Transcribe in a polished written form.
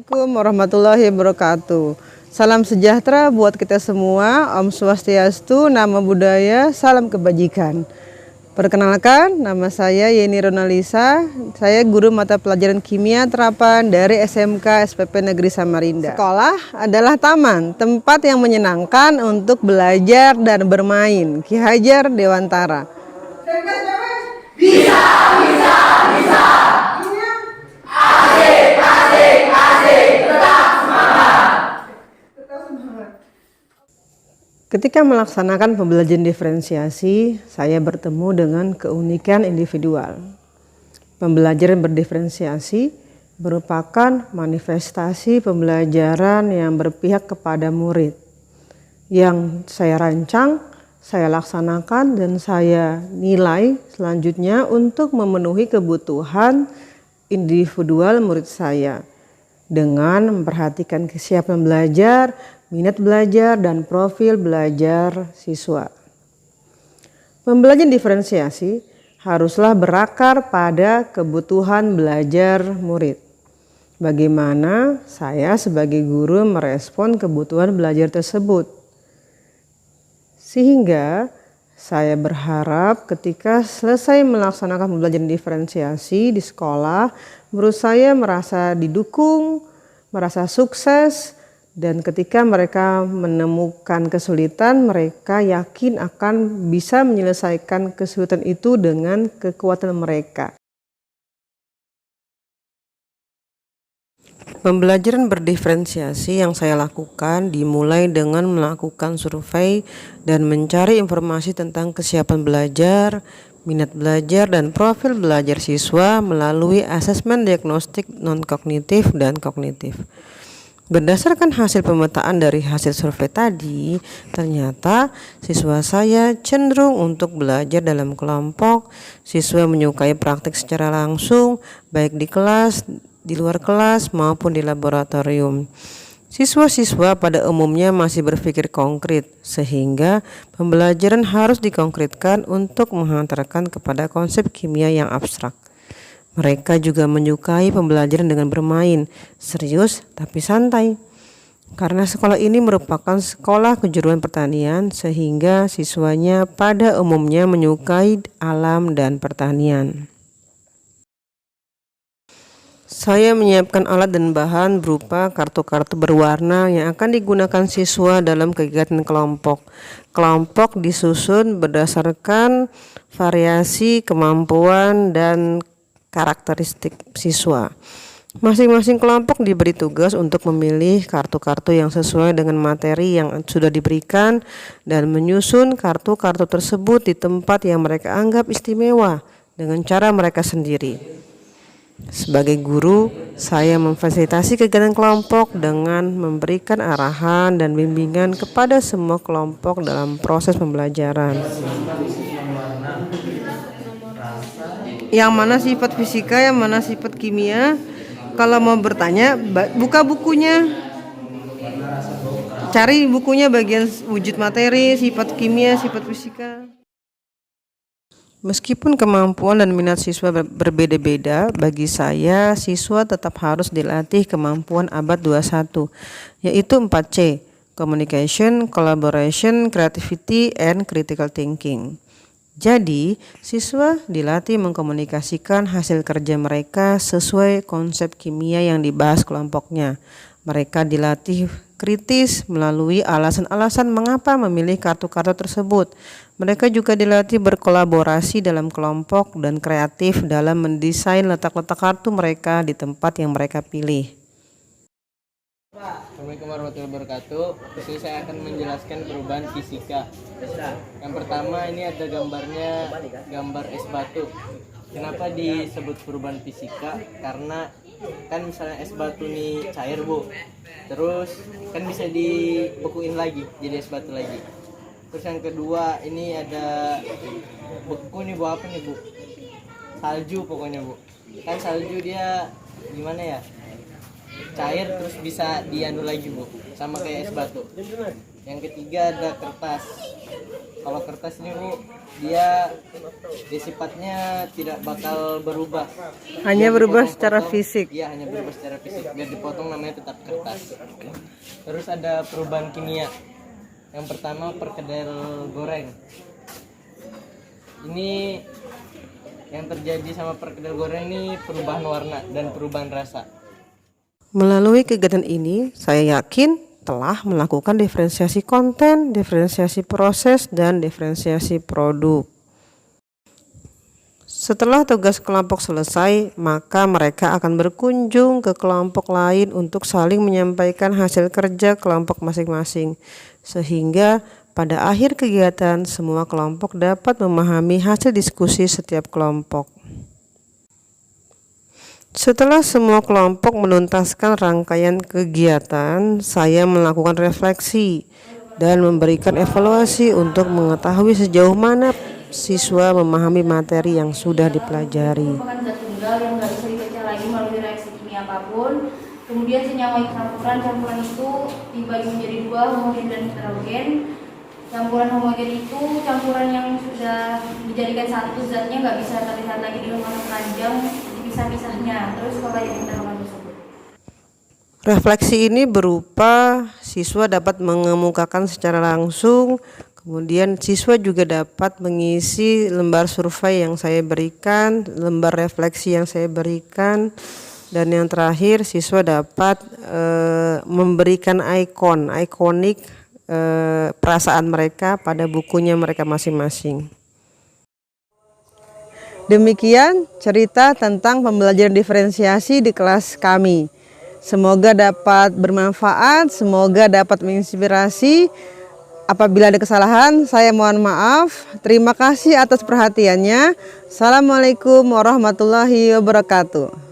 Assalamualaikum warahmatullahi wabarakatuh. Salam sejahtera buat kita semua. Om Swastiastu, Namo Buddhaya, salam kebajikan. Perkenalkan, nama saya Yeni Ronalisa. Saya guru mata pelajaran kimia terapan dari SMK SPP Negeri Samarinda. Sekolah adalah taman, tempat yang menyenangkan untuk belajar dan bermain. Ki Hajar Dewantara. Bisa, bisa, bisa. Asik, asik, asik. Tetap semangat. Tetap semangat. Ketika melaksanakan pembelajaran diferensiasi, saya bertemu dengan keunikan individual. Pembelajaran berdiferensiasi merupakan manifestasi pembelajaran yang berpihak kepada murid. Yang saya rancang, saya laksanakan dan saya nilai selanjutnya untuk memenuhi kebutuhan individual murid saya dengan memperhatikan kesiapan belajar, minat belajar, dan profil belajar siswa. Pembelajaran diferensiasi haruslah berakar pada kebutuhan belajar murid. Bagaimana saya sebagai guru merespon kebutuhan belajar tersebut. Sehingga saya berharap ketika selesai melaksanakan pembelajaran diferensiasi di sekolah, menurut saya merasa didukung, merasa sukses, dan ketika mereka menemukan kesulitan, mereka yakin akan bisa menyelesaikan kesulitan itu dengan kekuatan mereka. Pembelajaran berdiferensiasi yang saya lakukan dimulai dengan melakukan survei dan mencari informasi tentang kesiapan belajar, minat belajar, dan profil belajar siswa melalui asesmen diagnostik non-kognitif dan kognitif. Berdasarkan hasil pemetaan dari hasil survei tadi, ternyata siswa saya cenderung untuk belajar dalam kelompok, siswa menyukai praktik secara langsung, baik di kelas, di luar kelas maupun di laboratorium. Siswa-siswa pada umumnya masih berpikir konkret, sehingga pembelajaran harus dikonkretkan untuk menghantarkan kepada konsep kimia yang abstrak. Mereka juga menyukai pembelajaran dengan bermain, serius tapi santai. Karena sekolah ini merupakan sekolah kejuruan pertanian, sehingga siswanya pada umumnya menyukai alam dan pertanian. Saya menyiapkan alat dan bahan berupa kartu-kartu berwarna yang akan digunakan siswa dalam kegiatan kelompok. Kelompok disusun berdasarkan variasi kemampuan dan karakteristik siswa. Masing-masing kelompok diberi tugas untuk memilih kartu-kartu yang sesuai dengan materi yang sudah diberikan dan menyusun kartu-kartu tersebut di tempat yang mereka anggap istimewa dengan cara mereka sendiri. Sebagai guru, saya memfasilitasi kegiatan kelompok dengan memberikan arahan dan bimbingan kepada semua kelompok dalam proses pembelajaran. Yang mana sifat fisika, yang mana sifat kimia. Kalau mau bertanya, buka bukunya. Cari bukunya bagian wujud materi, sifat kimia, sifat fisika. Meskipun kemampuan dan minat siswa berbeda-beda, bagi saya siswa tetap harus dilatih kemampuan abad 21, yaitu 4C, Communication, Collaboration, Creativity, and Critical Thinking. Jadi, siswa dilatih mengkomunikasikan hasil kerja mereka sesuai konsep kimia yang dibahas kelompoknya. Mereka dilatih kritis melalui alasan-alasan mengapa memilih kartu-kartu tersebut. Mereka juga dilatih berkolaborasi dalam kelompok dan kreatif dalam mendesain letak-letak kartu mereka di tempat yang mereka pilih. Assalamualaikum warahmatullahi wabarakatuh. Di sini saya akan menjelaskan perubahan fisika. Yang pertama, ini ada gambarnya, gambar es batu. Kenapa disebut perubahan fisika? Karena kan misalnya es batu ini cair, Bu. Terus kan bisa dibekuin lagi jadi es batu lagi. Terus yang kedua, ini ada beku nih, Bu, apa nih, Bu? Salju pokoknya, Bu. Kan salju dia gimana ya? cair terus bisa dianu lagi Bu, sama kayak es batu. Yang ketiga ada kertas. Kalau kertas ini Bu, dia sifatnya tidak bakal berubah. Hanya Dia berubah dipotong-potong, secara fisik. Iya, hanya berubah secara fisik. Biar dipotong namanya tetap kertas. Terus ada perubahan kimia. Yang pertama perkedel goreng. Ini yang terjadi sama perkedel goreng ini perubahan warna dan perubahan rasa. Melalui kegiatan ini, saya yakin telah melakukan diferensiasi konten, diferensiasi proses, dan diferensiasi produk. Setelah tugas kelompok selesai, maka mereka akan berkunjung ke kelompok lain untuk saling menyampaikan hasil kerja kelompok masing-masing, sehingga pada akhir kegiatan semua kelompok dapat memahami hasil diskusi setiap kelompok. Setelah semua kelompok menuntaskan rangkaian kegiatan, saya melakukan refleksi dan memberikan evaluasi untuk mengetahui sejauh mana siswa memahami materi yang sudah dipelajari. Merupakan zat tunggal yang nggak bisa dipecah lagi melalui reaksi kimia apapun. Kemudian senyawa campuran itu dibagi menjadi dua, homogen dan heterogen. Campuran homogen itu campuran yang sudah dijadikan satu, zatnya nggak bisa terlihat lagi di ruangan keranjang, dipisah-pisahnya. Terus apa yang kita lakukan tersebut? Refleksi ini berupa siswa dapat mengemukakan secara langsung, kemudian siswa juga dapat mengisi lembar survei yang saya berikan, lembar refleksi yang saya berikan, dan yang terakhir siswa dapat memberikan ikonik perasaan mereka pada bukunya mereka masing-masing. Demikian cerita tentang pembelajaran diferensiasi di kelas kami. Semoga dapat bermanfaat, semoga dapat menginspirasi. Apabila ada kesalahan, saya mohon maaf. Terima kasih atas perhatiannya. Assalamualaikum warahmatullahi wabarakatuh.